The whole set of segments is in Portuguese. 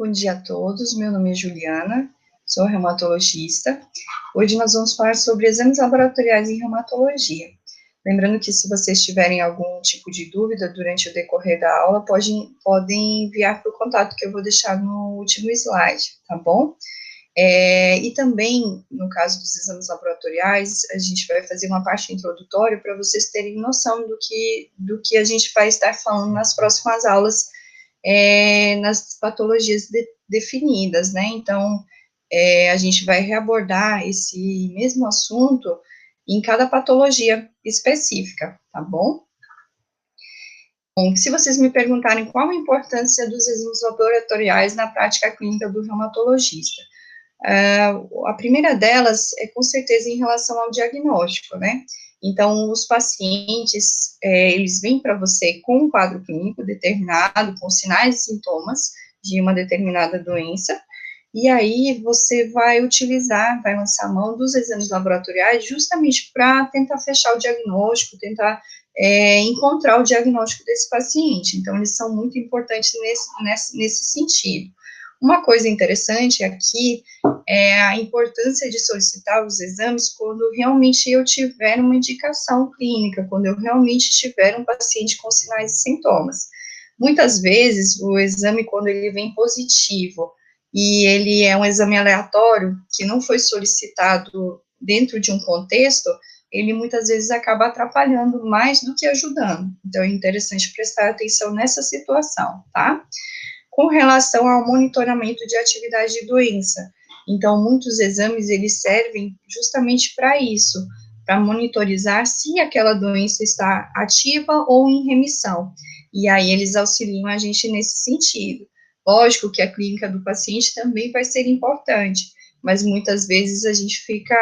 Bom dia a todos, meu nome é Juliana, sou reumatologista. Hoje nós vamos falar sobre exames laboratoriais em reumatologia. Lembrando que se vocês tiverem algum tipo de dúvida durante o decorrer da aula, podem enviar para o contato que eu vou deixar no último slide, tá bom? E também, no caso dos exames laboratoriais, a gente vai fazer uma parte introdutória para vocês terem noção do que a gente vai estar falando nas próximas aulas, nas patologias definidas, né? Então, a gente vai reabordar esse mesmo assunto em cada patologia específica, tá bom? Bom, se vocês me perguntarem qual a importância dos exames laboratoriais na prática clínica do reumatologista, a primeira delas é com certeza em relação ao diagnóstico, né? Então, os pacientes, eles vêm para você com um quadro clínico determinado, com sinais e sintomas de uma determinada doença, e aí você vai lançar a mão dos exames laboratoriais justamente para tentar fechar o diagnóstico, tentar encontrar o diagnóstico desse paciente. Então, eles são muito importantes nesse sentido. Uma coisa interessante aqui é a importância de solicitar os exames quando realmente eu tiver uma indicação clínica, quando eu realmente tiver um paciente com sinais e sintomas. Muitas vezes, o exame, quando ele vem positivo, e ele é um exame aleatório, que não foi solicitado dentro de um contexto, ele muitas vezes acaba atrapalhando mais do que ajudando. Então, é interessante prestar atenção nessa situação, tá? Com relação ao monitoramento de atividade de doença, então, muitos exames, eles servem justamente para isso, para monitorizar se aquela doença está ativa ou em remissão, e aí eles auxiliam a gente nesse sentido. Lógico que a clínica do paciente também vai ser importante, mas muitas vezes a gente fica,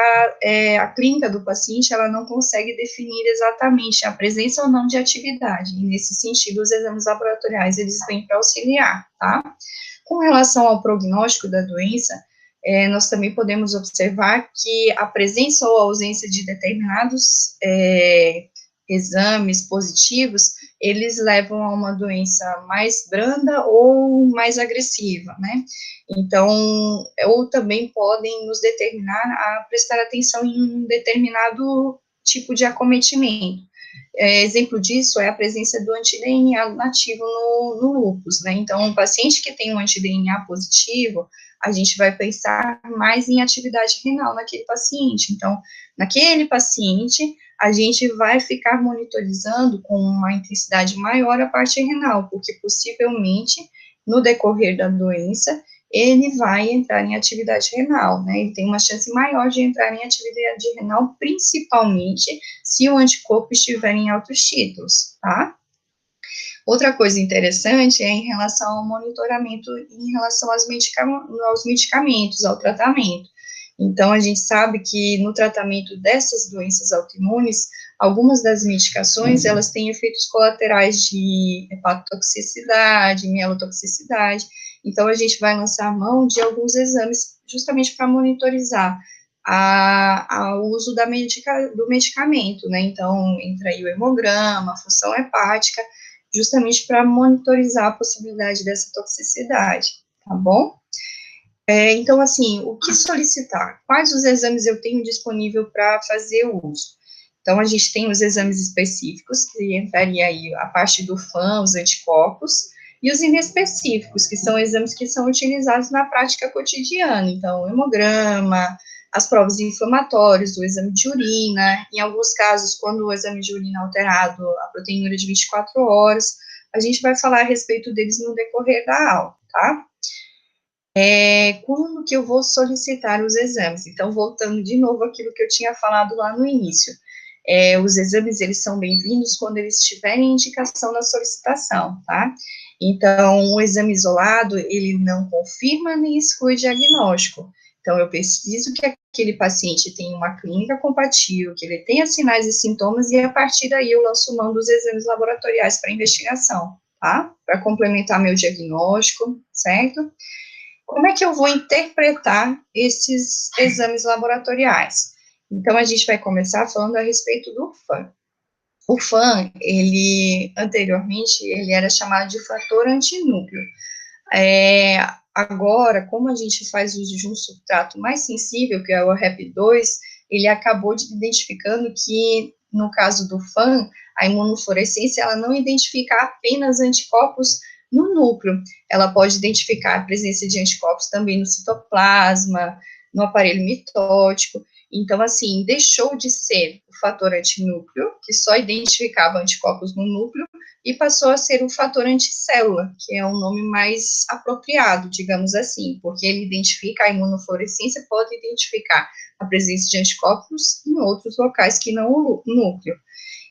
a clínica do paciente, ela não consegue definir exatamente a presença ou não de atividade, e nesse sentido, os exames laboratoriais, eles vêm para auxiliar, tá? Com relação ao prognóstico da doença, nós também podemos observar que a presença ou ausência de determinados exames positivos, eles levam a uma doença mais branda ou mais agressiva, né? Então, ou também podem nos determinar a prestar atenção em um determinado tipo de acometimento. Exemplo disso é a presença do anti-DNA nativo no lúpus, né? Então, um paciente que tem um anti-DNA positivo, a gente vai pensar mais em atividade renal naquele paciente. Então, naquele paciente, a gente vai ficar monitorizando com uma intensidade maior a parte renal, porque possivelmente, no decorrer da doença, ele vai entrar em atividade renal, né? Ele tem uma chance maior de entrar em atividade renal, principalmente se o anticorpo estiver em altos títulos, tá? Outra coisa interessante é em relação ao monitoramento, em relação aos medicamentos, ao tratamento. Então, a gente sabe que no tratamento dessas doenças autoimunes, algumas das medicações, elas têm efeitos colaterais de hepatotoxicidade, mielotoxicidade. Então, a gente vai lançar mão de alguns exames justamente para monitorizar o uso do medicamento, né? Então, entra aí o hemograma, a função hepática, justamente para monitorizar a possibilidade dessa toxicidade, tá bom? Então, assim, o que solicitar? Quais os exames eu tenho disponível para fazer o uso? Então, a gente tem os exames específicos, que entraria aí a parte do FAM, os anticorpos, e os inespecíficos, que são exames que são utilizados na prática cotidiana. Então, hemograma, as provas inflamatórias, o exame de urina, em alguns casos, quando o exame de urina é alterado, a proteinúria de 24 horas, a gente vai falar a respeito deles no decorrer da aula, tá? Como que eu vou solicitar os exames? Então, voltando de novo àquilo que eu tinha falado lá no início, os exames, eles são bem-vindos quando eles tiverem indicação na solicitação, tá? Então, o exame isolado, ele não confirma nem exclui diagnóstico. Então, eu preciso que aquele paciente tenha uma clínica compatível, que ele tenha sinais e sintomas, e a partir daí eu lanço mão dos exames laboratoriais para investigação, tá? Para complementar meu diagnóstico, certo? Como é que eu vou interpretar esses exames laboratoriais? Então, a gente vai começar falando a respeito do FAM. O FAM, anteriormente, ele era chamado de fator antinúcleo. agora, como a gente faz uso de um substrato mais sensível, que é o REP2, ele acabou identificando que, no caso do FAM, a imunofluorescência, ela não identifica apenas anticorpos no núcleo, ela pode identificar a presença de anticorpos também no citoplasma, no aparelho mitótico. Então, assim, deixou de ser o fator antinúcleo, que só identificava anticorpos no núcleo, e passou a ser o fator anticélula, que é um nome mais apropriado, digamos assim, porque ele identifica a imunofluorescência, pode identificar a presença de anticorpos em outros locais que não o núcleo.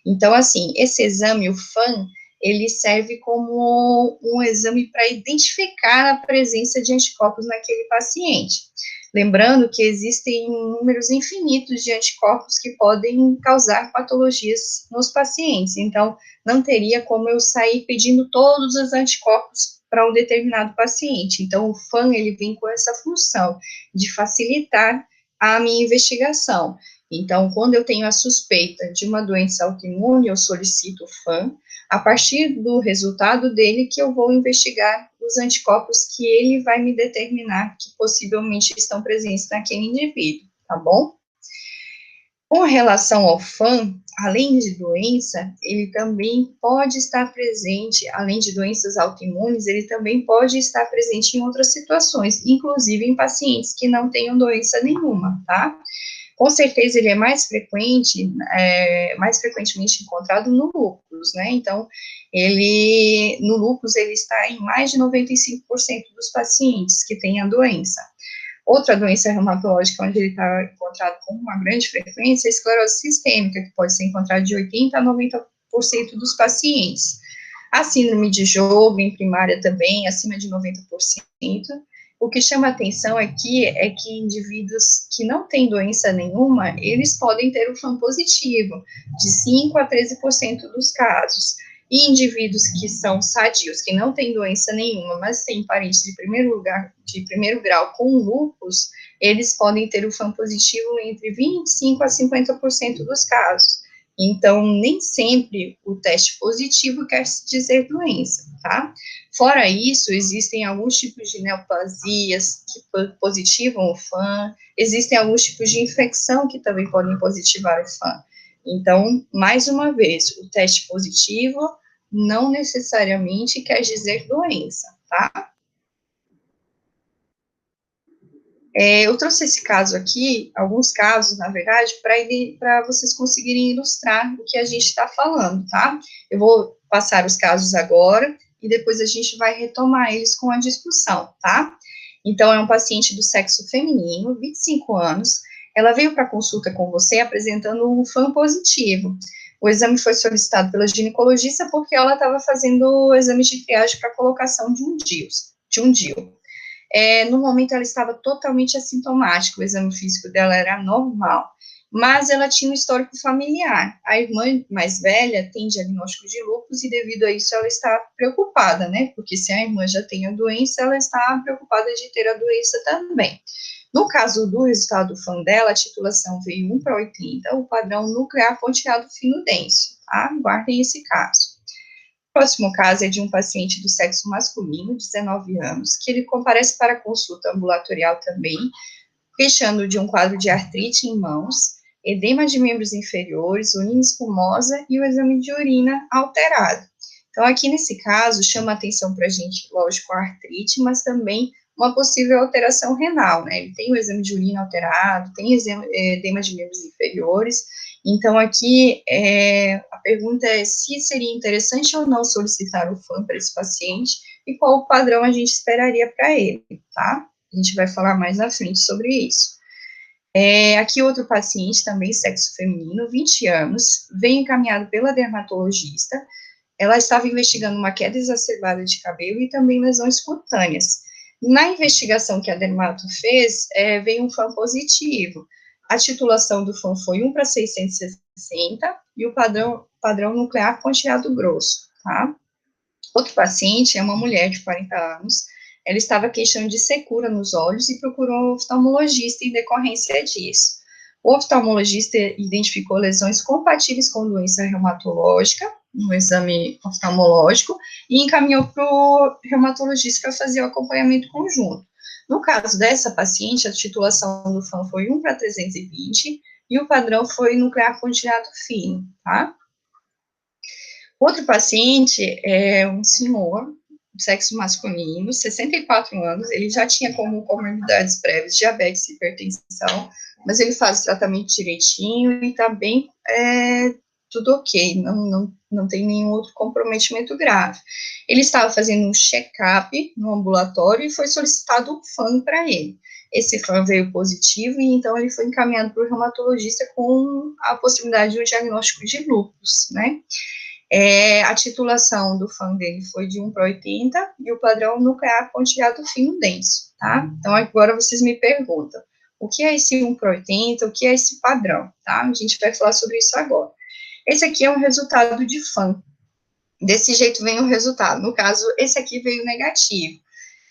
Então, assim, esse exame, o FAM, ele serve como um exame para identificar a presença de anticorpos naquele paciente. Lembrando que existem números infinitos de anticorpos que podem causar patologias nos pacientes. Então, não teria como eu sair pedindo todos os anticorpos para um determinado paciente. Então, o FAM, ele vem com essa função de facilitar a minha investigação. Então, quando eu tenho a suspeita de uma doença autoimune, eu solicito o FAM. A partir do resultado dele, que eu vou investigar os anticorpos que ele vai me determinar que possivelmente estão presentes naquele indivíduo, tá bom? Com relação ao FAM, além de doença, ele também pode estar presente, além de doenças autoimunes, ele também pode estar presente em outras situações, inclusive em pacientes que não tenham doença nenhuma, tá? Com certeza ele é mais frequente, mais frequentemente encontrado no lúpus, né? Então, no lúpus ele está em mais de 95% dos pacientes que têm a doença. Outra doença reumatológica onde ele está encontrado com uma grande frequência é a esclerose sistêmica, que pode ser encontrada de 80% a 90% dos pacientes. A síndrome de Sjögren primária também, acima de 90%. O que chama atenção aqui é que indivíduos que não têm doença nenhuma, eles podem ter o FAM positivo, de 5% a 13% dos casos. E indivíduos que são sadios, que não têm doença nenhuma, mas têm parentes de primeiro grau com lúpus, eles podem ter o FAM positivo entre 25% a 50% dos casos. Então, nem sempre o teste positivo quer dizer doença, tá? Fora isso, existem alguns tipos de neoplasias que positivam o FAM, existem alguns tipos de infecção que também podem positivar o FAM. Então, mais uma vez, o teste positivo não necessariamente quer dizer doença, tá? Eu trouxe esse caso aqui, alguns casos, na verdade, para vocês conseguirem ilustrar o que a gente está falando, tá? Eu vou passar os casos agora e depois a gente vai retomar eles com a discussão, tá? Então, é um paciente do sexo feminino, 25 anos, ela veio para consulta com você apresentando um FAM positivo. O exame foi solicitado pela ginecologista porque ela estava fazendo o exame de triagem para colocação de um DIU. No momento ela estava totalmente assintomática, o exame físico dela era normal, mas ela tinha um histórico familiar. A irmã mais velha tem diagnóstico de lúpus e devido a isso ela está preocupada, né? Porque se a irmã já tem a doença, ela está preocupada de ter a doença também. No caso do resultado do FAM dela, a titulação veio 1/80, o padrão nuclear pontilhado fino denso, tá? Guardem esse caso. O próximo caso é de um paciente do sexo masculino, 19 anos, que ele comparece para consulta ambulatorial também, queixando de um quadro de artrite em mãos, edema de membros inferiores, urina espumosa e o exame de urina alterado. Então, aqui nesse caso, chama atenção para a gente, lógico, a artrite, mas também uma possível alteração renal, né? Ele tem o exame de urina alterado, tem edema de membros inferiores. Então, aqui, a pergunta é se seria interessante ou não solicitar o FAM para esse paciente e qual o padrão a gente esperaria para ele, tá? A gente vai falar mais na frente sobre isso. Aqui outro paciente, também sexo feminino, 20 anos, veio encaminhado pela dermatologista. Ela estava investigando uma queda exacerbada de cabelo e também lesões cutâneas. Na investigação que a dermato fez, veio um FAM positivo. A titulação do FAM foi 1/660 e o padrão nuclear pontilhado grosso, tá? Outro paciente é uma mulher de 40 anos, ela estava queixando de secura nos olhos e procurou um oftalmologista em decorrência disso. O oftalmologista identificou lesões compatíveis com doença reumatológica, no exame oftalmológico e encaminhou para o reumatologista para fazer o acompanhamento conjunto. No caso dessa paciente, a titulação do FAM foi 1/320 e o padrão foi nuclear pontilhado fino, tá? Outro paciente é um senhor, sexo masculino, 64 anos, ele já tinha como comorbidades prévias diabetes e hipertensão, mas ele faz o tratamento direitinho e tá bem, tudo ok, não tem nenhum outro comprometimento grave. Ele estava fazendo um check-up no ambulatório e foi solicitado um FAM para ele. Esse FAM veio positivo e então ele foi encaminhado para o reumatologista com a possibilidade de um diagnóstico de lúpus, né? A titulação do FAM dele foi de 1/80 e o padrão nuclear pontilhado fino denso, tá? Então, agora vocês me perguntam, o que é esse 1/80, o que é esse padrão, tá? A gente vai falar sobre isso agora. Esse aqui é um resultado de FAM. Desse jeito vem o resultado. No caso, esse aqui veio negativo.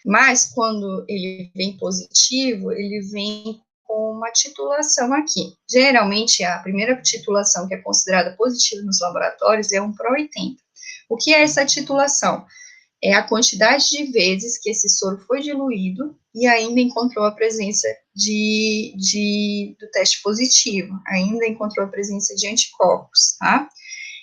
Mas, quando ele vem positivo, ele vem com uma titulação aqui. Geralmente, a primeira titulação que é considerada positiva nos laboratórios é 1/80. O que é essa titulação? É a quantidade de vezes que esse soro foi diluído e ainda encontrou a presença do teste positivo, ainda encontrou a presença de anticorpos, tá?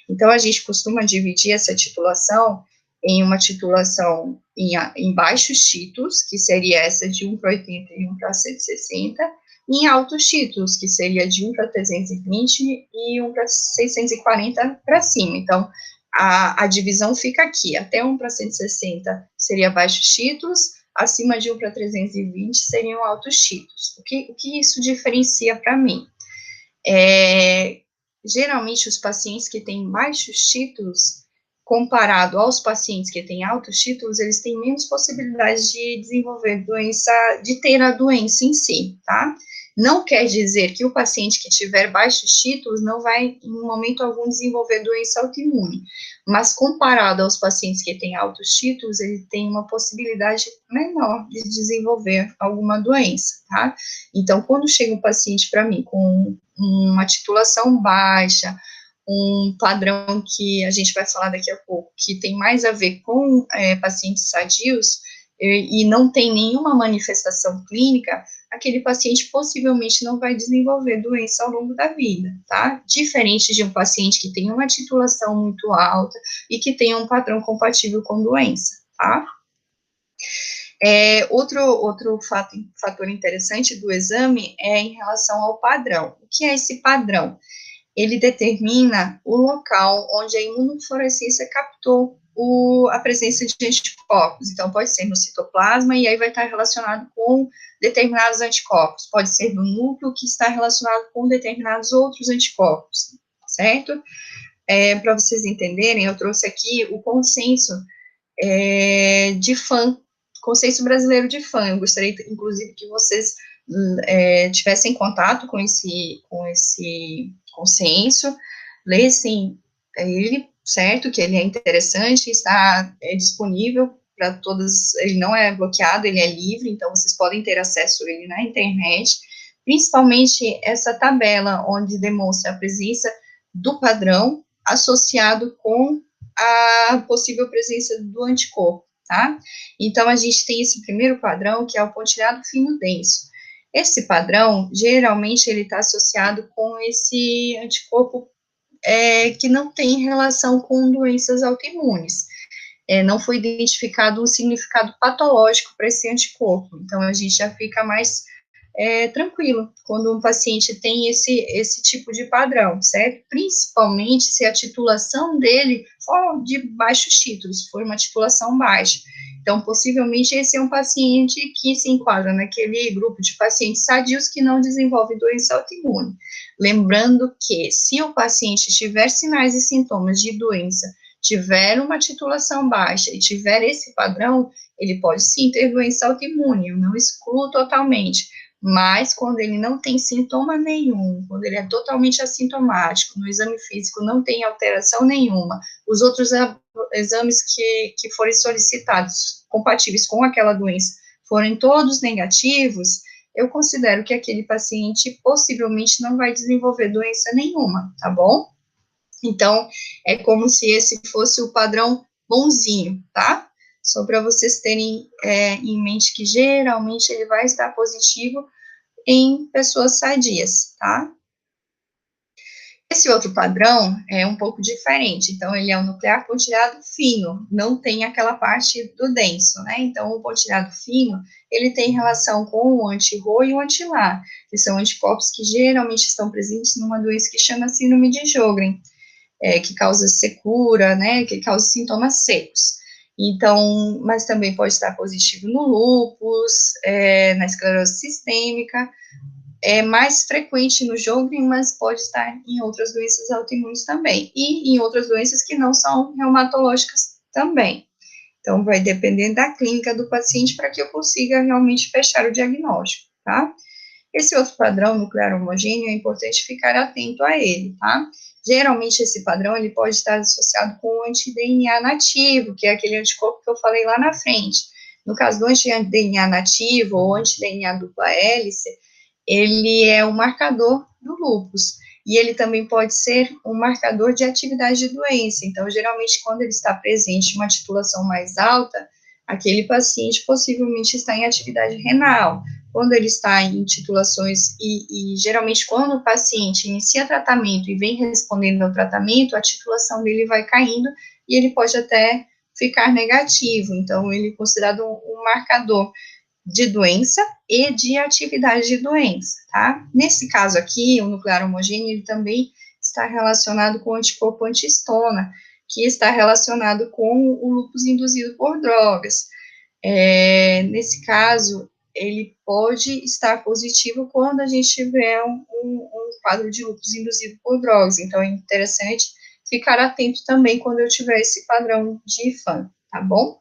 Então, a gente costuma dividir essa titulação em uma titulação em baixos títulos, que seria essa de 1/80 e 1/160, e em altos títulos, que seria de 1/320 e 1/640 para cima. Então, a divisão fica aqui, até 1/160 seria baixos títulos, acima de 1/320 seriam altos títulos. O que isso diferencia para mim? Geralmente, os pacientes que têm baixos títulos, comparado aos pacientes que têm altos títulos, eles têm menos possibilidades de desenvolver doença, de ter a doença em si, tá? Não quer dizer que o paciente que tiver baixos títulos não vai, em momento algum, desenvolver doença autoimune, mas comparado aos pacientes que têm altos títulos, ele tem uma possibilidade menor de desenvolver alguma doença, tá? Então, quando chega um paciente para mim com uma titulação baixa, um padrão que a gente vai falar daqui a pouco, que tem mais a ver com pacientes sadios e não tem nenhuma manifestação clínica, aquele paciente possivelmente não vai desenvolver doença ao longo da vida, tá? Diferente de um paciente que tem uma titulação muito alta e que tem um padrão compatível com doença, tá? Outro fator interessante do exame é em relação ao padrão. O que é esse padrão? Ele determina o local onde a imunofluorescência captou a presença de anticorpos. Então, pode ser no citoplasma, e aí vai estar relacionado com determinados anticorpos. Pode ser no núcleo, que está relacionado com determinados outros anticorpos, certo? Para vocês entenderem, eu trouxe aqui o consenso de FAM, consenso brasileiro de FAM. Eu gostaria, inclusive, que vocês tivessem contato com esse consenso, lessem ele, certo, que ele é interessante, está disponível para todas, ele não é bloqueado, ele é livre, então vocês podem ter acesso a ele na internet, principalmente essa tabela, onde demonstra a presença do padrão associado com a possível presença do anticorpo, tá? Então, a gente tem esse primeiro padrão, que é o pontilhado fino denso. Esse padrão, geralmente, ele está associado com esse anticorpo que não tem relação com doenças autoimunes. Não foi identificado um significado patológico para esse anticorpo. Então, a gente já fica mais tranquilo quando um paciente tem esse tipo de padrão, certo? Principalmente se a titulação dele for de baixos títulos, for uma titulação baixa. Então, possivelmente, esse é um paciente que se enquadra naquele grupo de pacientes sadios que não desenvolve doença autoimune. Lembrando que, se o paciente tiver sinais e sintomas de doença, tiver uma titulação baixa e tiver esse padrão, ele pode sim ter doença autoimune, eu não excluo totalmente, mas quando ele não tem sintoma nenhum, quando ele é totalmente assintomático, no exame físico não tem alteração nenhuma, os outros exames que forem solicitados, compatíveis com aquela doença, forem todos negativos, eu considero que aquele paciente possivelmente não vai desenvolver doença nenhuma, tá bom? Então, é como se esse fosse o padrão bonzinho, tá? Só para vocês terem em mente que geralmente ele vai estar positivo em pessoas sadias, tá? Esse outro padrão é um pouco diferente, então ele é um nuclear pontilhado fino, não tem aquela parte do denso, né? Então o pontilhado fino, ele tem relação com o anti-Rho e o anti-La, que são anticorpos que geralmente estão presentes numa doença que chama síndrome de Sjögren, que causa secura, né? Que causa sintomas secos. Então, mas também pode estar positivo no lúpus, na esclerose sistêmica, é mais frequente no Sjögren, mas pode estar em outras doenças autoimunes também, e em outras doenças que não são reumatológicas também. Então, vai depender da clínica do paciente para que eu consiga realmente fechar o diagnóstico, tá? Esse outro padrão nuclear homogêneo é importante ficar atento a ele, tá? Geralmente, esse padrão, ele pode estar associado com o anti-DNA nativo, que é aquele anticorpo que eu falei lá na frente. No caso do anti-DNA nativo ou anti-DNA dupla hélice, ele é um marcador do lúpus, e ele também pode ser um marcador de atividade de doença. Então, geralmente, quando ele está presente em uma titulação mais alta, aquele paciente possivelmente está em atividade renal. Quando ele está em titulações, e geralmente quando o paciente inicia tratamento e vem respondendo ao tratamento, a titulação dele vai caindo e ele pode até ficar negativo. Então, ele é considerado um marcador de doença e de atividade de doença, tá? Nesse caso aqui, o nuclear homogêneo, ele também está relacionado com o anticorpo antihistona, que está relacionado com o lúpus induzido por drogas. Nesse caso, ele pode estar positivo quando a gente tiver um quadro de lúpus induzido por drogas, então é interessante ficar atento também quando eu tiver esse padrão de IFAM, tá bom?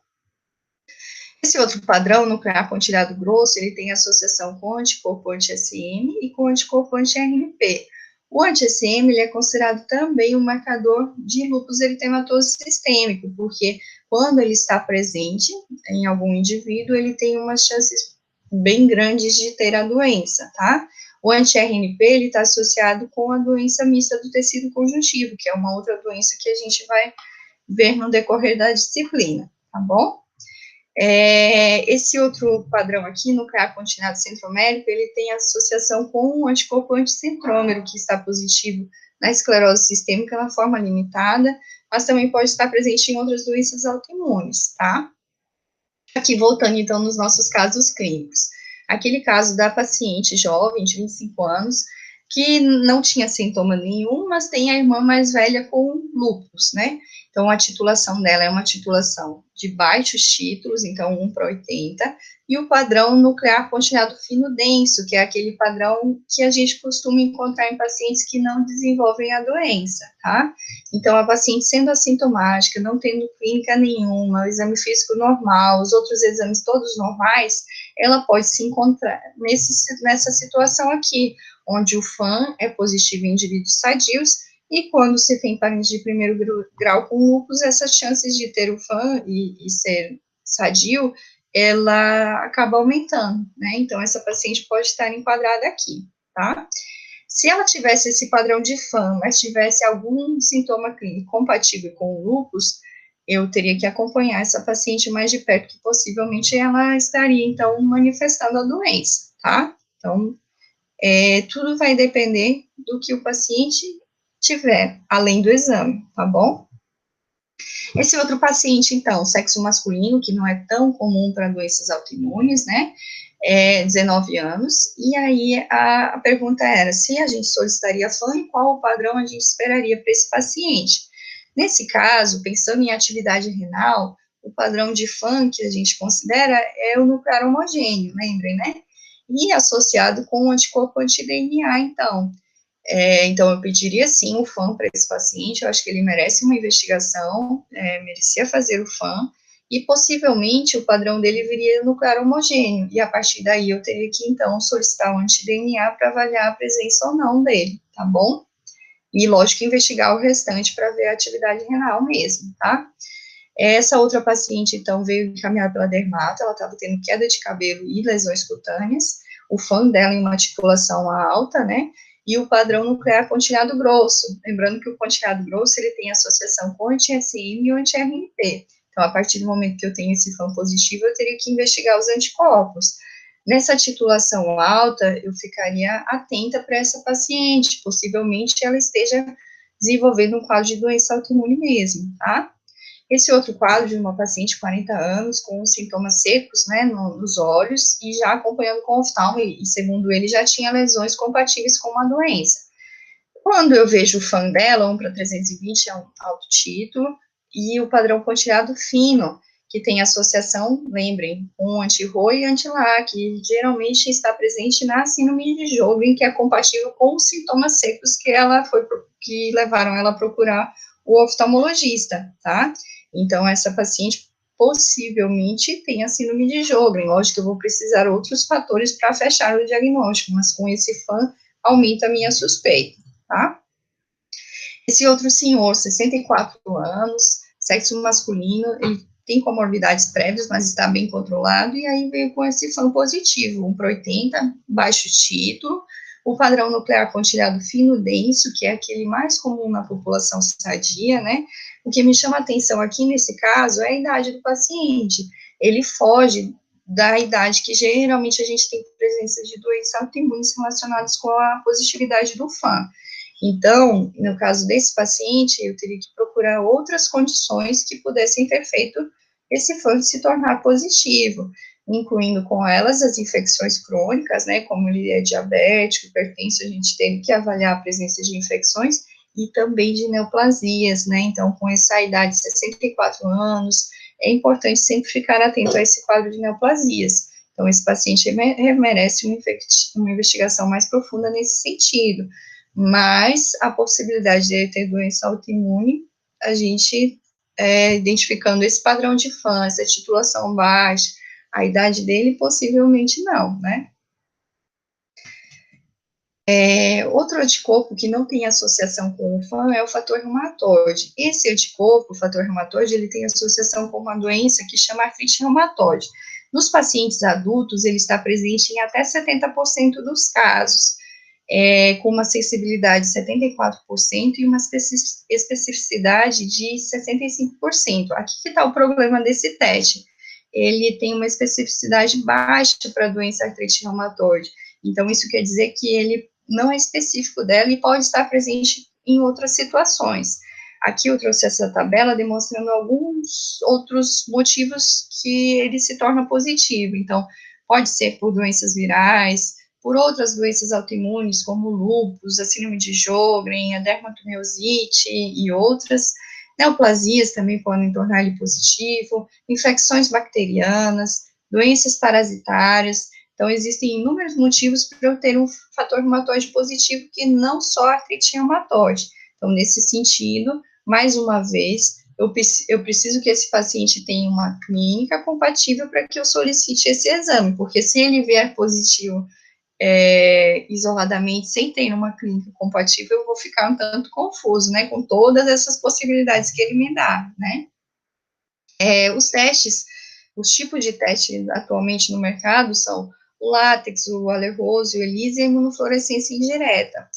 Esse outro padrão nuclear pontilhado grosso, ele tem associação com o anticorpo anti-SM e com o anticorpo anti-RNP. O anti-SM, ele é considerado também um marcador de lúpus eritematoso sistêmico, porque quando ele está presente em algum indivíduo, ele tem umas chances bem grandes de ter a doença, tá? O anti-RNP, ele está associado com a doença mista do tecido conjuntivo, que é uma outra doença que a gente vai ver no decorrer da disciplina, tá bom? Esse outro padrão aqui, nuclear pontilhado centromérico, ele tem associação com o anticorpo anticentrômero, que está positivo na esclerose sistêmica na forma limitada, mas também pode estar presente em outras doenças autoimunes, tá? Aqui, voltando então nos nossos casos clínicos. Aquele caso da paciente jovem, de 25 anos, que não tinha sintoma nenhum, mas tem a irmã mais velha com lúpus, né? Então, a titulação dela é uma titulação de baixos títulos, então 1/80, e o padrão nuclear pontilhado fino denso, que é aquele padrão que a gente costuma encontrar em pacientes que não desenvolvem a doença, tá? Então, a paciente sendo assintomática, não tendo clínica nenhuma, o exame físico normal, os outros exames todos normais, ela pode se encontrar nessa situação aqui, onde o FAM é positivo em indivíduos sadios, e quando se tem parente de primeiro grau com lúpus, essas chances de ter o FAM e ser sadio, ela acaba aumentando, né? Então, essa paciente pode estar enquadrada aqui, tá? Se ela tivesse esse padrão de FAM, mas tivesse algum sintoma clínico compatível com o lúpus, eu teria que acompanhar essa paciente mais de perto, que possivelmente ela estaria, então, manifestando a doença, tá? Então, tudo vai depender do que o paciente tiver, além do exame, tá bom? Esse outro paciente, então, sexo masculino, que não é tão comum para doenças autoimunes, né? 19 anos, e aí a pergunta era se a gente solicitaria FAM e qual o padrão a gente esperaria para esse paciente. Nesse caso, pensando em atividade renal, o padrão de FAM que a gente considera é o nuclear homogêneo, lembrem, né? E associado com o anticorpo anti-DNA, então. Então, eu pediria sim o FAM para esse paciente, eu acho que ele merece uma investigação, merecia fazer o FAM, e possivelmente o padrão dele viria nuclear homogêneo, e a partir daí eu teria que, então, solicitar o anti-DNA para avaliar a presença ou não dele, tá bom? E, lógico, investigar o restante para ver a atividade renal mesmo, tá? Essa outra paciente, então, veio encaminhada pela dermato, ela estava tendo queda de cabelo e lesões cutâneas, o FAM dela em uma articulação alta, né? e o padrão nuclear pontilhado grosso. Lembrando que o pontilhado grosso, ele tem associação com anti-SM e anti-RNP. Então, a partir do momento que eu tenho esse FAM positivo, eu teria que investigar os anticorpos. Nessa titulação alta, eu ficaria atenta para essa paciente, possivelmente ela esteja desenvolvendo um quadro de doença autoimune mesmo, tá? Esse outro quadro de uma paciente de 40 anos, com sintomas secos, né, nos olhos, e já acompanhando com oftalmo, e segundo ele, já tinha lesões compatíveis com a doença. Quando eu vejo o FAM dela, 1/320 é um alto título, e o padrão pontilhado fino, que tem associação, lembrem, com anti-RO e anti-LA, que geralmente está presente na síndrome de Sjögren, que é compatível com os sintomas secos que levaram ela a procurar o oftalmologista, tá? Então, essa paciente possivelmente tem a síndrome de Sjögren. Lógico que eu vou precisar outros fatores para fechar o diagnóstico, mas com esse FAM aumenta a minha suspeita, tá? Esse outro senhor, 64 anos, sexo masculino, ele tem comorbidades prévias, mas está bem controlado, e aí veio com esse FAM positivo, 1/80, baixo título, o padrão nuclear pontilhado fino denso, que é aquele mais comum na população sadia, né? O que me chama a atenção aqui nesse caso é a idade do paciente. Ele foge da idade que geralmente a gente tem presença de doenças autoimunes relacionadas com a positividade do FAM. Então, no caso desse paciente, eu teria que procurar outras condições que pudessem ter feito esse FAM se tornar positivo, incluindo com elas as infecções crônicas, né, como ele é diabético, hipertenso, a gente teve que avaliar a presença de infecções e também de neoplasias, né, então com essa idade de 64 anos, é importante sempre ficar atento a esse quadro de neoplasias. Então, esse paciente merece uma investigação mais profunda nesse sentido, mas a possibilidade de ele ter doença autoimune, a gente, identificando esse padrão de FAM, essa titulação baixa, a idade dele, possivelmente não, né? Outro anticorpo que não tem associação com o FAM é o fator reumatoide. Esse anticorpo, o fator reumatoide, ele tem associação com uma doença que chama artrite reumatoide. Nos pacientes adultos, ele está presente em até 70% dos casos, com uma sensibilidade de 74% e uma especificidade de 65%. Aqui que está o problema desse teste. Ele tem uma especificidade baixa para a doença artrite reumatoide. Então, isso quer dizer que ele não é específico dela e pode estar presente em outras situações. Aqui eu trouxe essa tabela demonstrando alguns outros motivos que ele se torna positivo. Então, pode ser por doenças virais, por outras doenças autoimunes, como lúpus, a síndrome de Sjögren, a dermatomiosite e outras. Neoplasias também podem tornar ele positivo, infecções bacterianas, doenças parasitárias. Então, existem inúmeros motivos para eu ter um fator reumatoide positivo que não só a artrite reumatoide. Então, nesse sentido, mais uma vez, eu preciso que esse paciente tenha uma clínica compatível para que eu solicite esse exame, porque se ele vier positivo isoladamente, sem ter uma clínica compatível, eu vou ficar um tanto confuso, né, com todas essas possibilidades que ele me dá, né. Os testes, os tipos de teste atualmente no mercado são o látex, o alerroso, o ELISA e a imunofluorescência indireta.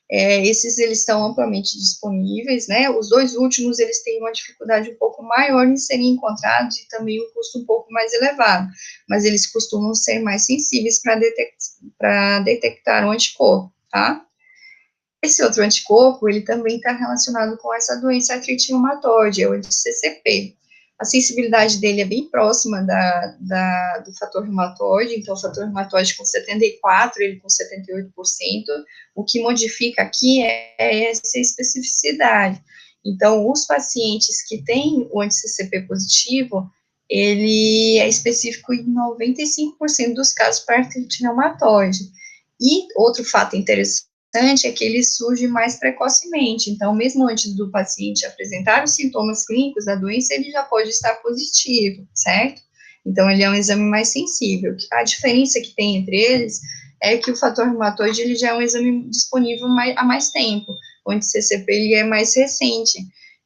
Esses, eles estão amplamente disponíveis, né, os dois últimos, eles têm uma dificuldade um pouco maior em serem encontrados e também um custo um pouco mais elevado, mas eles costumam ser mais sensíveis para detectar o anticorpo, tá? Esse outro anticorpo, ele também está relacionado com essa doença artrite reumatoide, é o anti-CCP. A sensibilidade dele é bem próxima do fator reumatoide, então o fator reumatoide com 74%, ele com 78%, o que modifica aqui é essa especificidade. Então, os pacientes que têm o anti-CCP positivo, ele é específico em 95% dos casos para artrite reumatoide. E outro fato interessante é que ele surge mais precocemente, então, mesmo antes do paciente apresentar os sintomas clínicos da doença, ele já pode estar positivo, certo? Então, ele é um exame mais sensível. A diferença que tem entre eles é que o fator reumatoide, ele já é um exame disponível há mais tempo, onde o CCP, ele é mais recente.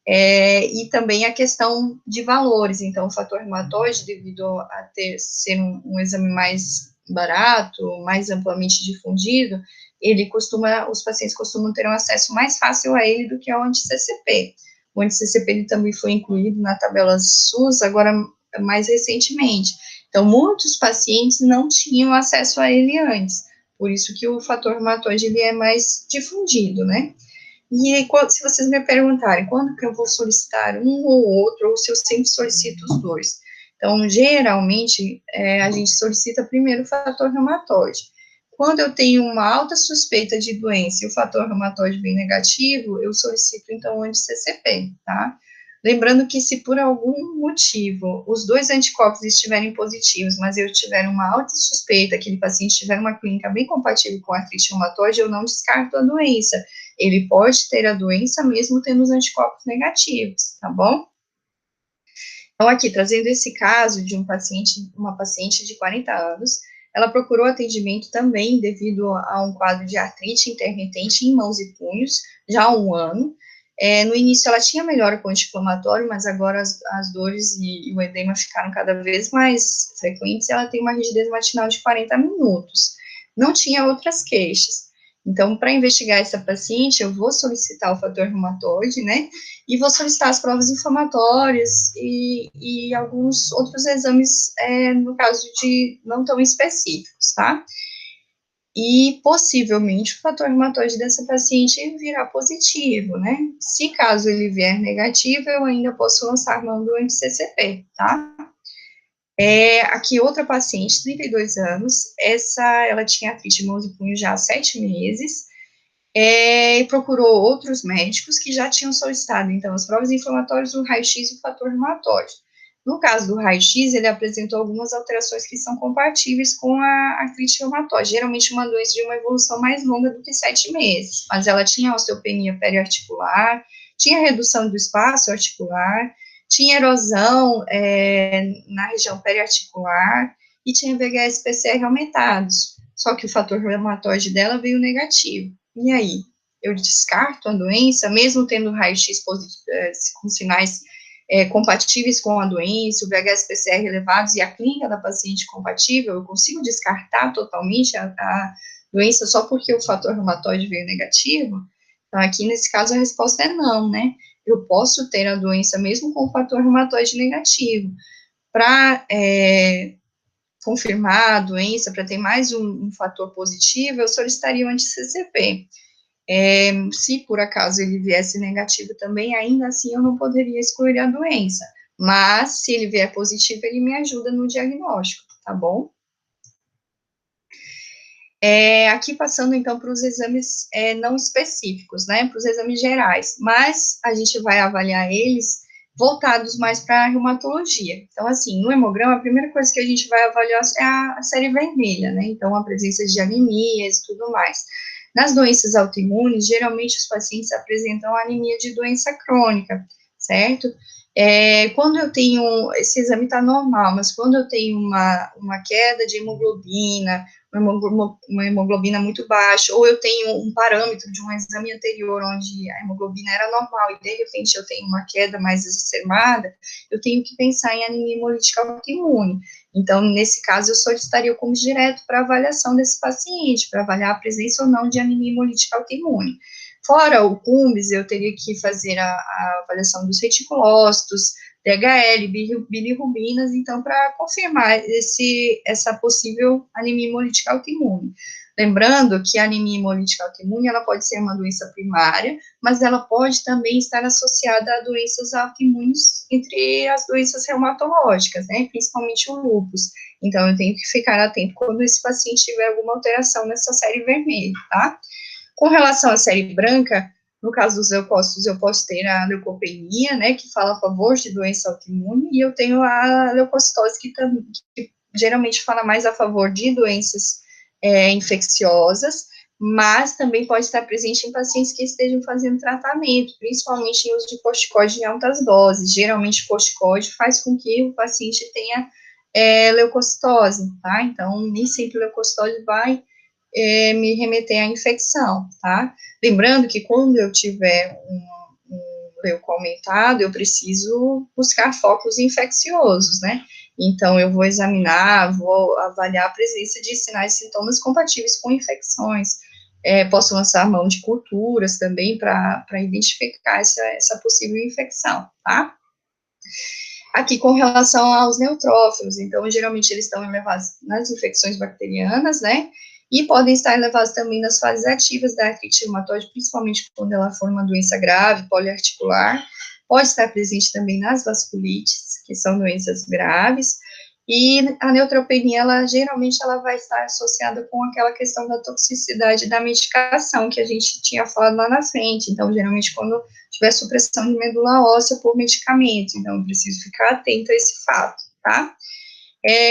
E também a questão de valores, então, o fator reumatoide, devido ser um exame mais barato, mais amplamente difundido, os pacientes costumam ter um acesso mais fácil a ele do que ao anti-CCP. O anti-CCP ele também foi incluído na tabela SUS agora mais recentemente. Então, muitos pacientes não tinham acesso a ele antes, por isso que o fator reumatoide ele é mais difundido, né? E aí, se vocês me perguntarem quando que eu vou solicitar um ou outro, ou se eu sempre solicito os dois. Então, geralmente, a gente solicita primeiro o fator reumatoide. Quando eu tenho uma alta suspeita de doença e o fator reumatoide vem negativo, eu solicito, então, o anti-CCP, tá? Lembrando que se por algum motivo os dois anticorpos estiverem positivos, mas eu tiver uma alta suspeita, aquele paciente tiver uma clínica bem compatível com artrite reumatoide, eu não descarto a doença. Ele pode ter a doença mesmo tendo os anticorpos negativos, tá bom? Então, aqui, trazendo esse caso de uma paciente de 40 anos, ela procurou atendimento também devido a um quadro de artrite intermitente em mãos e punhos, já há um ano. No início ela tinha melhora com anti-inflamatório, mas agora as dores e o edema ficaram cada vez mais frequentes e ela tem uma rigidez matinal de 40 minutos. Não tinha outras queixas. Então, para investigar essa paciente, eu vou solicitar o fator reumatoide, né? E vou solicitar as provas inflamatórias e alguns outros exames, no caso de não tão específicos, tá? E possivelmente o fator reumatoide dessa paciente virá positivo, né? Se caso ele vier negativo, eu ainda posso lançar mão do anti-CCP, tá? Aqui outra paciente, 32 anos, ela tinha artrite de mãos e punhos já há 7 meses, e procurou outros médicos que já tinham solicitado, então, as provas inflamatórias, o raio-x e o fator reumatoide. No caso do raio-x, ele apresentou algumas alterações que são compatíveis com a artrite reumatoide, geralmente uma doença de uma evolução mais longa do que 7 meses, mas ela tinha osteopenia periarticular, tinha redução do espaço articular, tinha erosão na região periarticular e tinha VHS-PCR aumentados, só que o fator reumatoide dela veio negativo. E aí? Eu descarto a doença, mesmo tendo raio-x com sinais compatíveis com a doença, o VHS-PCR elevados e a clínica da paciente compatível, eu consigo descartar totalmente a doença só porque o fator reumatoide veio negativo? Então, aqui nesse caso a resposta é não, né? Eu posso ter a doença mesmo com o fator reumatoide negativo. Para confirmar a doença, para ter mais um fator positivo, eu solicitaria o anti-CCP. Se por acaso ele viesse negativo também, ainda assim eu não poderia excluir a doença. Mas, se ele vier positivo, ele me ajuda no diagnóstico, tá bom? Aqui passando, então, para os exames não específicos, né, para os exames gerais, mas a gente vai avaliar eles voltados mais para a reumatologia. Então, assim, no hemograma, a primeira coisa que a gente vai avaliar é a série vermelha, né, então a presença de anemias e tudo mais. Nas doenças autoimunes, geralmente os pacientes apresentam anemia de doença crônica, certo? Quando eu tenho, esse exame está normal, mas quando eu tenho uma queda de hemoglobina, uma hemoglobina muito baixa, ou eu tenho um parâmetro de um exame anterior onde a hemoglobina era normal e de repente eu tenho uma queda mais exacerbada, eu tenho que pensar em anemia hemolítica autoimune. Então, nesse caso, eu solicitaria o CUMS direto para avaliação desse paciente, para avaliar a presença ou não de anemia hemolítica autoimune. Fora o CUMS, eu teria que fazer a avaliação dos reticulócitos, DHL, bilirrubinas, então, para confirmar essa possível anemia hemolítica autoimune. Lembrando que a anemia hemolítica autoimune, ela pode ser uma doença primária, mas ela pode também estar associada a doenças autoimunes entre as doenças reumatológicas, né, principalmente o lúpus. Então, eu tenho que ficar atento quando esse paciente tiver alguma alteração nessa série vermelha, tá? Com relação à série branca, no caso dos leucócitos, eu posso ter a leucopenia, né, que fala a favor de doença autoimune, e eu tenho a leucocitose, que geralmente fala mais a favor de doenças infecciosas, mas também pode estar presente em pacientes que estejam fazendo tratamento, principalmente em uso de corticoide em altas doses. Geralmente, corticoide faz com que o paciente tenha leucocitose, tá? Então, nem sempre leucocitose vai me remeter à infecção, tá? Lembrando que quando eu tiver um leuco aumentado, eu preciso buscar focos infecciosos, né? Então, eu vou examinar, vou avaliar a presença de sinais e sintomas compatíveis com infecções. posso lançar mão de culturas também para identificar essa possível infecção, tá? Aqui, com relação aos neutrófilos, então, geralmente eles estão elevados nas infecções bacterianas, né? E podem estar elevados também nas fases ativas da artrite reumatoide, principalmente quando ela for uma doença grave, poliarticular. Pode estar presente também nas vasculites, que são doenças graves. E a neutropenia, geralmente ela vai estar associada com aquela questão da toxicidade da medicação que a gente tinha falado lá na frente. Então, geralmente, quando tiver supressão de medula óssea por medicamento, então preciso ficar atento a esse fato, tá?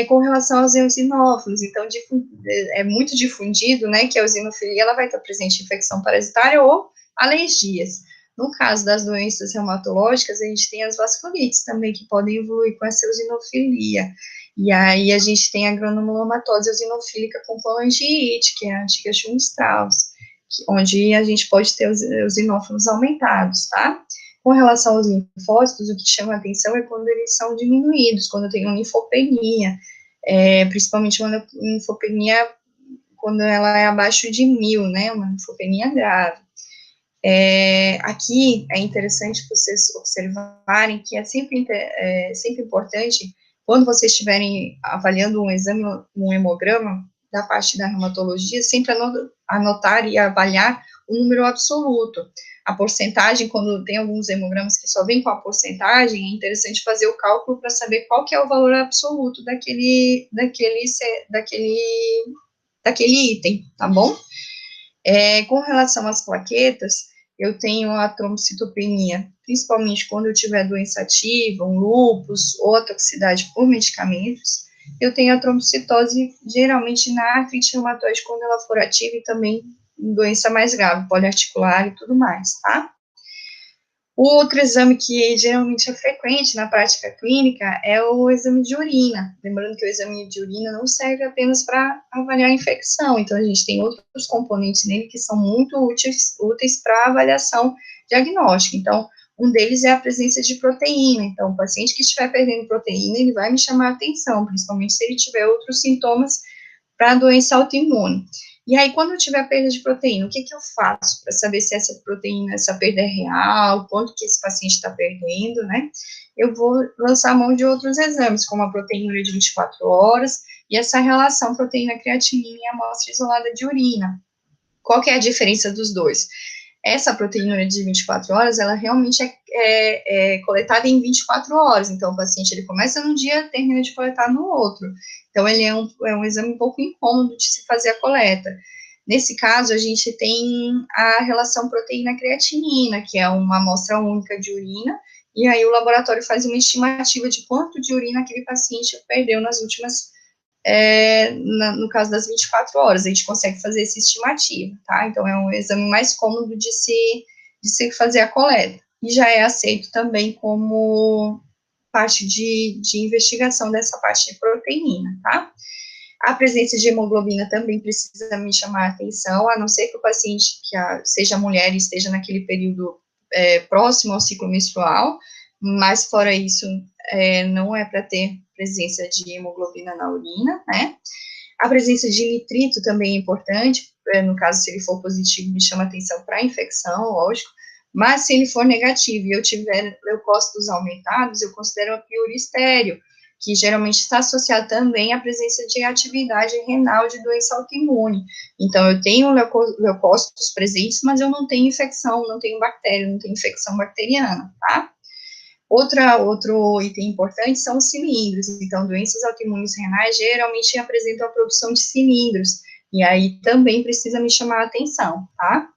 Com relação aos eosinófilos, então é muito difundido, né, que a eosinofilia ela vai estar presente em infecção parasitária ou alergias. No caso das doenças reumatológicas, a gente tem as vasculites também, que podem evoluir com essa eosinofilia. E aí a gente tem a granulomatose eosinofílica com colangite, que é a antiga Schum-Strauss, onde a gente pode ter os eosinófilos aumentados, tá? Com relação aos linfócitos, o que chama a atenção é quando eles são diminuídos, quando tem uma linfopenia, principalmente uma linfopenia quando ela é abaixo de 1.000, né, uma linfopenia grave. Aqui é interessante vocês observarem que é sempre importante, quando vocês estiverem avaliando um exame, um hemograma, da parte da reumatologia, sempre anotar e avaliar o número absoluto. A porcentagem, quando tem alguns hemogramas que só vem com a porcentagem, é interessante fazer o cálculo para saber qual que é o valor absoluto daquele item, tá bom? Com relação às plaquetas, eu tenho a trombocitopenia, principalmente quando eu tiver doença ativa, um lúpus ou a toxicidade por medicamentos. Eu tenho a trombocitose, geralmente na artrite reumatoide, quando ela for ativa, e também em doença mais grave, poliarticular e tudo mais, tá? O outro exame que geralmente é frequente na prática clínica é o exame de urina. Lembrando que o exame de urina não serve apenas para avaliar a infecção, então a gente tem outros componentes nele que são muito úteis para avaliação diagnóstica. Então, um deles é a presença de proteína. Então, o paciente que estiver perdendo proteína, ele vai me chamar a atenção, principalmente se ele tiver outros sintomas para a doença autoimune. E aí, quando eu tiver perda de proteína, o que eu faço para saber se essa proteína, essa perda é real, quanto que esse paciente está perdendo, né? Eu vou lançar mão de outros exames, como a proteína de 24 horas e essa relação proteína-creatinina em amostra isolada de urina. Qual que é a diferença dos dois? Essa proteína de 24 horas, ela realmente é coletada em 24 horas, então o paciente, ele começa num dia, termina de coletar no outro, então ele é um exame um pouco incômodo de se fazer a coleta. Nesse caso, a gente tem a relação proteína-creatinina, que é uma amostra única de urina, e aí o laboratório faz uma estimativa de quanto de urina aquele paciente perdeu nas últimas no caso das 24 horas, a gente consegue fazer essa estimativa, tá? Então, é um exame mais cômodo de se fazer a coleta. E já é aceito também como parte de investigação dessa parte de proteína, tá? A presença de hemoglobina também precisa me chamar a atenção, a não ser que o paciente seja mulher e esteja naquele período próximo ao ciclo menstrual, mas fora isso, não é para ter presença de hemoglobina na urina, né? A presença de nitrito também é importante, no caso, se ele for positivo, me chama atenção para a infecção, lógico, mas se ele for negativo e eu tiver leucócitos aumentados, eu considero a piúria estéreo, que geralmente está associado também à presença de atividade renal de doença autoimune. Então, eu tenho leucócitos presentes, mas eu não tenho infecção, não tenho bactéria, não tenho infecção bacteriana, tá? Outro item importante são os cilindros. Então, doenças autoimunes renais geralmente apresentam a produção de cilindros, e aí também precisa me chamar a atenção, tá?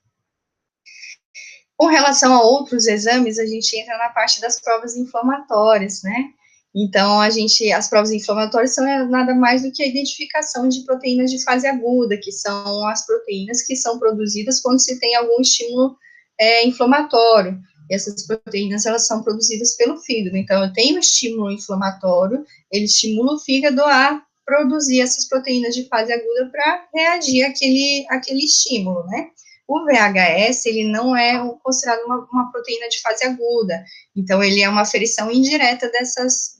Com relação a outros exames, a gente entra na parte das provas inflamatórias, né? Então, as provas inflamatórias são nada mais do que a identificação de proteínas de fase aguda, que são as proteínas que são produzidas quando se tem algum estímulo inflamatório. E essas proteínas, elas são produzidas pelo fígado. Então, eu tenho um estímulo inflamatório, ele estimula o fígado a produzir essas proteínas de fase aguda para reagir àquele estímulo, né? O VHS, ele não é considerado uma proteína de fase aguda, então ele é uma aferição indireta dessas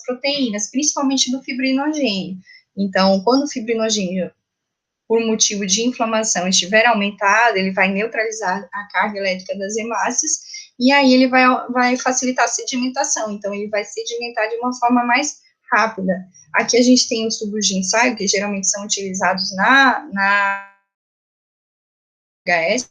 proteínas, principalmente do fibrinogênio. Então, quando o fibrinogênio, por motivo de inflamação estiver aumentada, ele vai neutralizar a carga elétrica das hemácias, e aí ele vai facilitar a sedimentação, então ele vai sedimentar de uma forma mais rápida. Aqui a gente tem os tubos de ensaio, que geralmente são utilizados na VHS,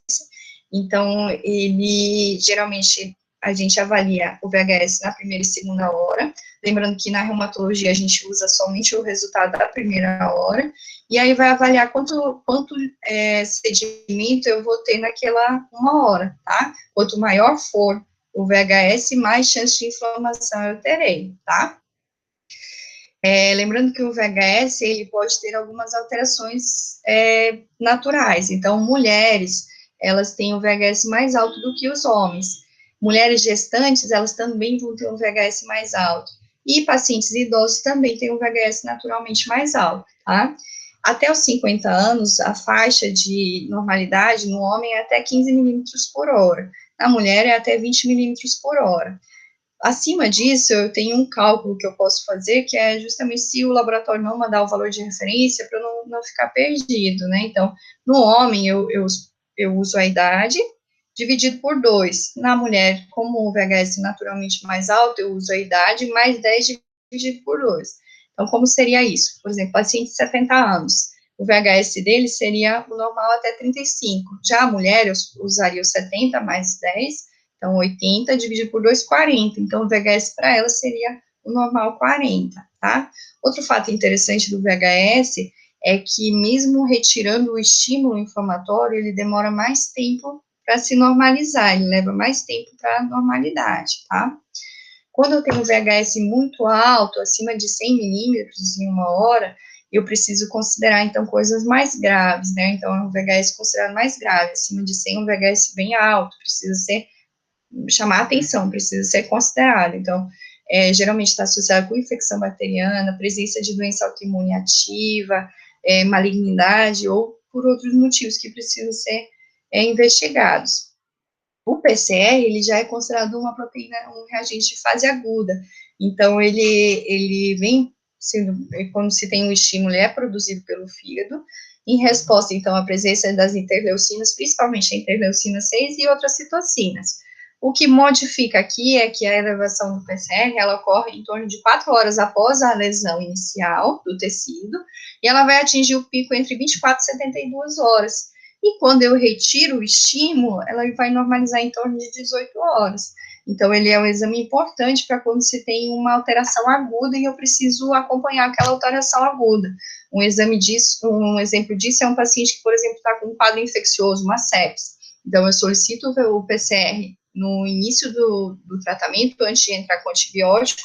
então ele geralmente a gente avalia o VHS na primeira e segunda hora, lembrando que na reumatologia a gente usa somente o resultado da primeira hora, e aí vai avaliar quanto sedimento eu vou ter naquela uma hora, tá? Quanto maior for o VHS, mais chance de inflamação eu terei, tá? Lembrando que o VHS, ele pode ter algumas alterações naturais, então, mulheres, elas têm um VHS mais alto do que os homens. Mulheres gestantes, elas também vão ter um VHS mais alto. E pacientes idosos também têm um VHS naturalmente mais alto, tá? Até os 50 anos, a faixa de normalidade no homem é até 15 milímetros por hora, na mulher é até 20 milímetros por hora. Acima disso, eu tenho um cálculo que eu posso fazer, que é justamente se o laboratório não mandar o valor de referência, para eu não ficar perdido, né? Então, no homem, eu uso a idade dividido por 2. Na mulher, como o VHS naturalmente mais alto, eu uso a idade mais 10 dividido por 2. Então, como seria isso? Por exemplo, paciente de 70 anos, o VHS dele seria o normal até 35. Já a mulher, eu usaria o 70 mais 10, então, 80 dividido por 2, 40. Então, o VHS para ela seria o normal 40, tá? Outro fato interessante do VHS é que, mesmo retirando o estímulo inflamatório, ele demora mais tempo para se normalizar, ele leva mais tempo para a normalidade, tá? Quando eu tenho um VHS muito alto, acima de 100 milímetros em uma hora, eu preciso considerar, então, coisas mais graves, né? Então, é um VHS considerado mais grave, acima de 100 é um VHS bem alto, precisa ser chamar atenção, precisa ser considerado. Então, geralmente está associado com infecção bacteriana, presença de doença autoimune ativa, malignidade ou por outros motivos que precisam ser investigados. O PCR, ele já é considerado uma proteína, um reagente de fase aguda. Então, ele vem sendo, quando se tem um estímulo, ele é produzido pelo fígado, em resposta, então, à presença das interleucinas, principalmente a interleucina 6 e outras citocinas. O que modifica aqui é que a elevação do PCR, ela ocorre em torno de 4 horas após a lesão inicial do tecido, e ela vai atingir o pico entre 24 e 72 horas. E quando eu retiro o estímulo, ela vai normalizar em torno de 18 horas. Então, ele é um exame importante para quando se tem uma alteração aguda e eu preciso acompanhar aquela alteração aguda. Um exemplo disso é um paciente que, por exemplo, está com um quadro infeccioso, uma sepse. Então, eu solicito o PCR no início do tratamento, antes de entrar com antibiótico,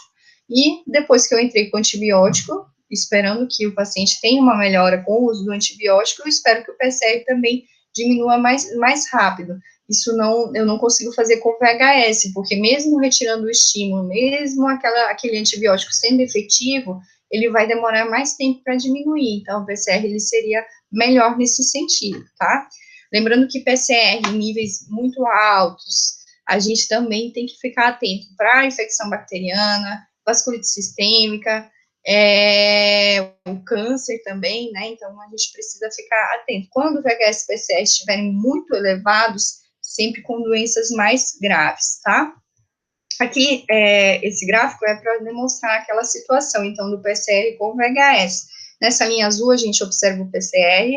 e depois que eu entrei com antibiótico, esperando que o paciente tenha uma melhora com o uso do antibiótico, eu espero que o PCR também diminua mais rápido. Isso eu não consigo fazer com o VHS, porque mesmo retirando o estímulo, mesmo aquele antibiótico sendo efetivo, ele vai demorar mais tempo para diminuir. Então, o PCR ele seria melhor nesse sentido, tá? Lembrando que PCR em níveis muito altos, a gente também tem que ficar atento para infecção bacteriana, vasculite sistêmica, o câncer também, né? Então, a gente precisa ficar atento. Quando o VHS e PCR estiverem muito elevados, sempre com doenças mais graves, tá? Aqui, esse gráfico é para demonstrar aquela situação, então, do PCR com o VHS. Nessa linha azul, a gente observa o PCR,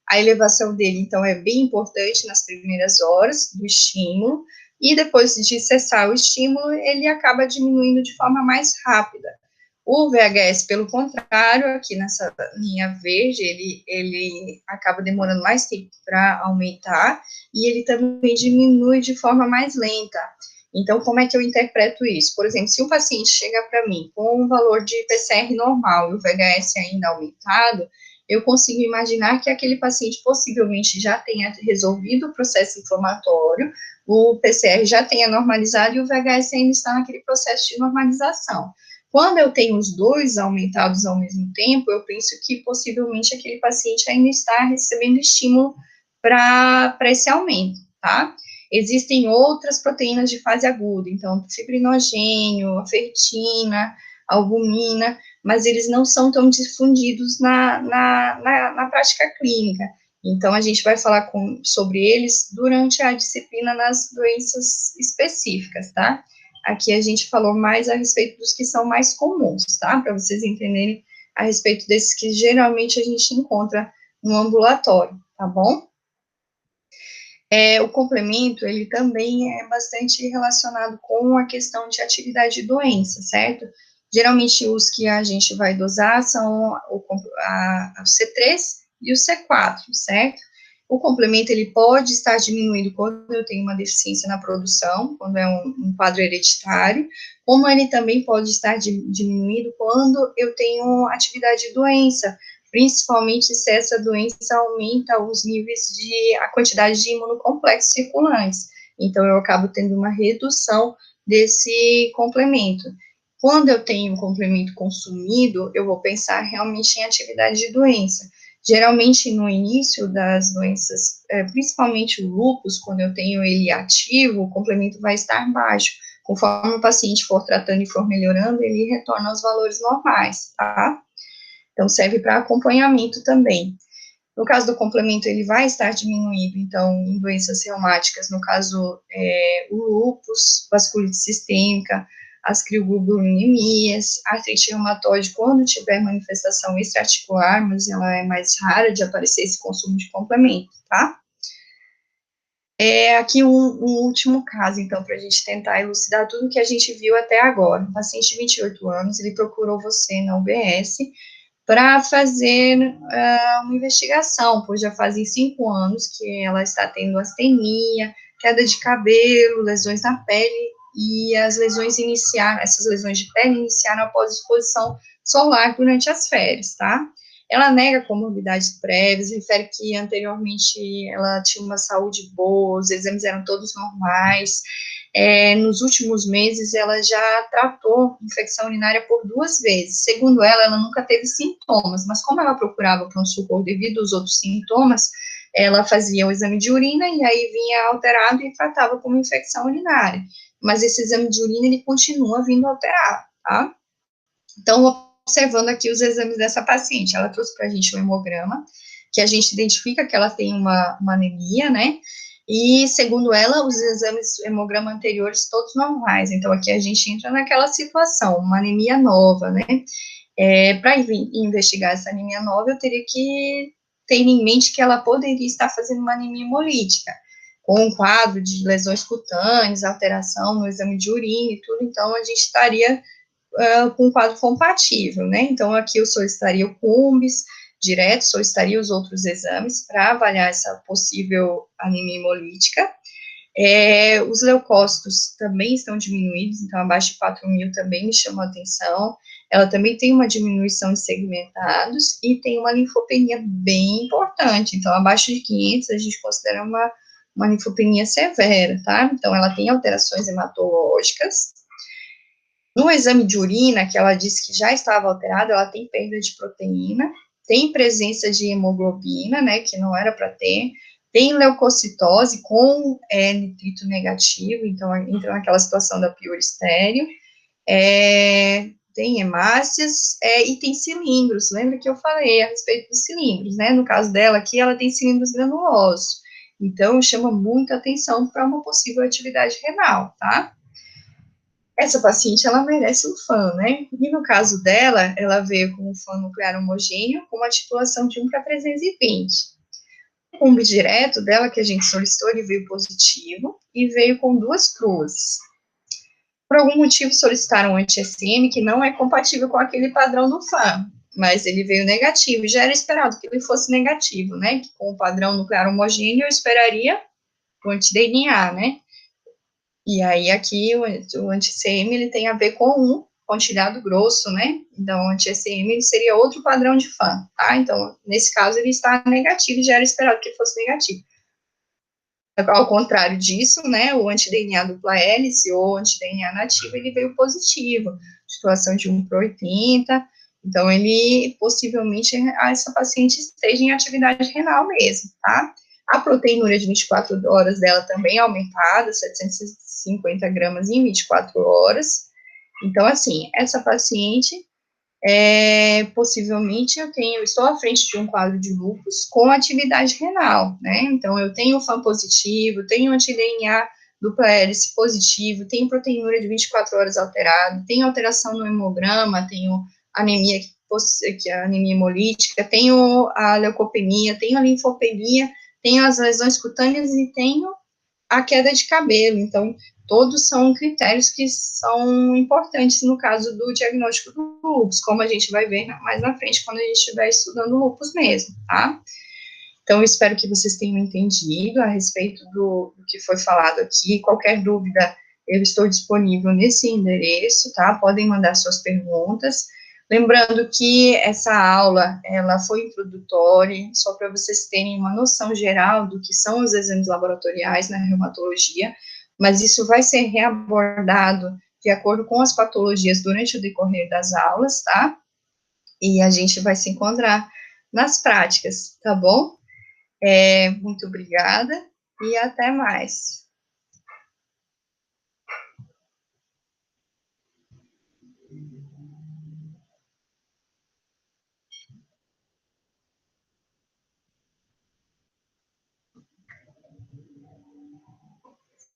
a elevação dele, então, é bem importante nas primeiras horas do estímulo, e depois de cessar o estímulo, ele acaba diminuindo de forma mais rápida. O VHS, pelo contrário, aqui nessa linha verde, ele acaba demorando mais tempo para aumentar, e ele também diminui de forma mais lenta. Então, como é que eu interpreto isso? Por exemplo, se um paciente chega para mim com um valor de PCR normal e o VHS ainda aumentado, eu consigo imaginar que aquele paciente possivelmente já tenha resolvido o processo inflamatório, o PCR já tenha normalizado e o VHS ainda está naquele processo de normalização. Quando eu tenho os dois aumentados ao mesmo tempo, eu penso que possivelmente aquele paciente ainda está recebendo estímulo para esse aumento, tá? Existem outras proteínas de fase aguda, então, fibrinogênio, a ferritina, a albumina, mas eles não são tão difundidos na prática clínica. Então, a gente vai falar sobre eles durante a disciplina nas doenças específicas, tá? Aqui a gente falou mais a respeito dos que são mais comuns, tá? Para vocês entenderem a respeito desses que geralmente a gente encontra no ambulatório, tá bom? O complemento, ele também é bastante relacionado com a questão de atividade de doença, certo? Geralmente, os que a gente vai dosar são o C3 e o C4, certo? O complemento, ele pode estar diminuído quando eu tenho uma deficiência na produção, quando é um quadro hereditário, como ele também pode estar diminuído quando eu tenho atividade de doença, principalmente se essa doença aumenta os níveis a quantidade de imunocomplexos circulantes. Então, eu acabo tendo uma redução desse complemento. Quando eu tenho um complemento consumido, eu vou pensar realmente em atividade de doença. Geralmente, no início das doenças, principalmente o lúpus, quando eu tenho ele ativo, o complemento vai estar baixo. Conforme o paciente for tratando e for melhorando, ele retorna aos valores normais, tá? Então, serve para acompanhamento também. No caso do complemento, ele vai estar diminuído, então, em doenças reumáticas, no caso, o lúpus, vasculite sistêmica, as crioglobulinemias, artrite reumatoide, quando tiver manifestação extraarticular, mas ela é mais rara de aparecer esse consumo de complemento, tá? Aqui um último caso, então, para a gente tentar elucidar tudo que a gente viu até agora. Um paciente de 28 anos, ele procurou você na UBS, para fazer uma investigação, pois já fazem 5 anos que ela está tendo astenia, queda de cabelo, lesões na pele, e as lesões iniciaram, essas lesões de pele iniciaram após exposição solar durante as férias, tá? Ela nega comorbidades prévias, refere que anteriormente ela tinha uma saúde boa, os exames eram todos normais. Nos últimos meses, ela já tratou infecção urinária por 2 vezes. Segundo ela, ela nunca teve sintomas, mas como ela procurava pronto-socorro devido aos outros sintomas, ela fazia o exame de urina e aí vinha alterado e tratava como infecção urinária. Mas esse exame de urina, ele continua vindo alterado, tá? Então, observando aqui os exames dessa paciente, ela trouxe para a gente um hemograma, que a gente identifica que ela tem uma anemia, né? E, segundo ela, os exames hemograma anteriores todos normais. Então, aqui a gente entra naquela situação, uma anemia nova, né? Para investigar essa anemia nova, eu teria que ter em mente que ela poderia estar fazendo uma anemia hemolítica, com um quadro de lesões cutâneas, alteração no exame de urina e tudo, então a gente estaria com um quadro compatível, né? Então, aqui eu solicitaria o CUMBS direto, solicitaria os outros exames para avaliar essa possível anemia hemolítica. Os leucócitos também estão diminuídos, então abaixo de 4.000 também me chamou a atenção. Ela também tem uma diminuição de segmentados e tem uma linfopenia bem importante, então abaixo de 500 a gente considera uma linfopenia severa, tá? Então ela tem alterações hematológicas. No exame de urina, que ela disse que já estava alterada, ela tem perda de proteína, tem presença de hemoglobina, né, que não era para ter, tem leucocitose com nitrito negativo, então entra naquela situação da pioristéreo, tem hemácias e tem cilindros. Lembra que eu falei a respeito dos cilindros, né? No caso dela aqui, ela tem cilindros granulosos. Então, chama muita atenção para uma possível atividade renal, tá? Essa paciente, ela merece um FAN, né? E no caso dela, ela veio com um FAN nuclear homogêneo com uma titulação de 1/320. O CUMB direto dela, que a gente solicitou, ele veio positivo e veio com 2 cruzes. Por algum motivo, solicitaram um anti-SM que não é compatível com aquele padrão do FAN, mas ele veio negativo. Já era esperado que ele fosse negativo, né? Que com o padrão nuclear homogêneo, eu esperaria o anti-DNA, né? E aí, aqui, o anti-CM, ele tem a ver com um pontilhado grosso, né? Então, o anti-SM, ele seria outro padrão de FAN, tá? Então, nesse caso, ele está negativo, já era esperado que ele fosse negativo. Ao contrário disso, né, o anti-DNA dupla hélice ou anti-DNA nativo, ele veio positivo, situação de 1/80, então, ele, possivelmente, essa paciente esteja em atividade renal mesmo, tá? A proteinúria de 24 horas dela também é aumentada, 750 gramas em 24 horas. Então, assim, essa paciente, possivelmente estou à frente de um quadro de lúpus com atividade renal, né? Então, eu tenho FAM positivo, tenho anti-DNA dupla hélice positivo, tenho proteinúria de 24 horas alterada, tenho alteração no hemograma, tenho anemia, que é a anemia hemolítica, tenho a leucopenia, tenho a linfopenia, tenho as lesões cutâneas e tenho a queda de cabelo. Então, todos são critérios que são importantes no caso do diagnóstico do lúpus, como a gente vai ver mais na frente quando a gente estiver estudando o lúpus mesmo, tá? Então, eu espero que vocês tenham entendido a respeito do que foi falado aqui. Qualquer dúvida, eu estou disponível nesse endereço, tá? Podem mandar suas perguntas. Lembrando que essa aula, ela foi introdutória, só para vocês terem uma noção geral do que são os exames laboratoriais na reumatologia, mas isso vai ser reabordado de acordo com as patologias durante o decorrer das aulas, tá? E a gente vai se encontrar nas práticas, tá bom? Muito obrigada e até mais.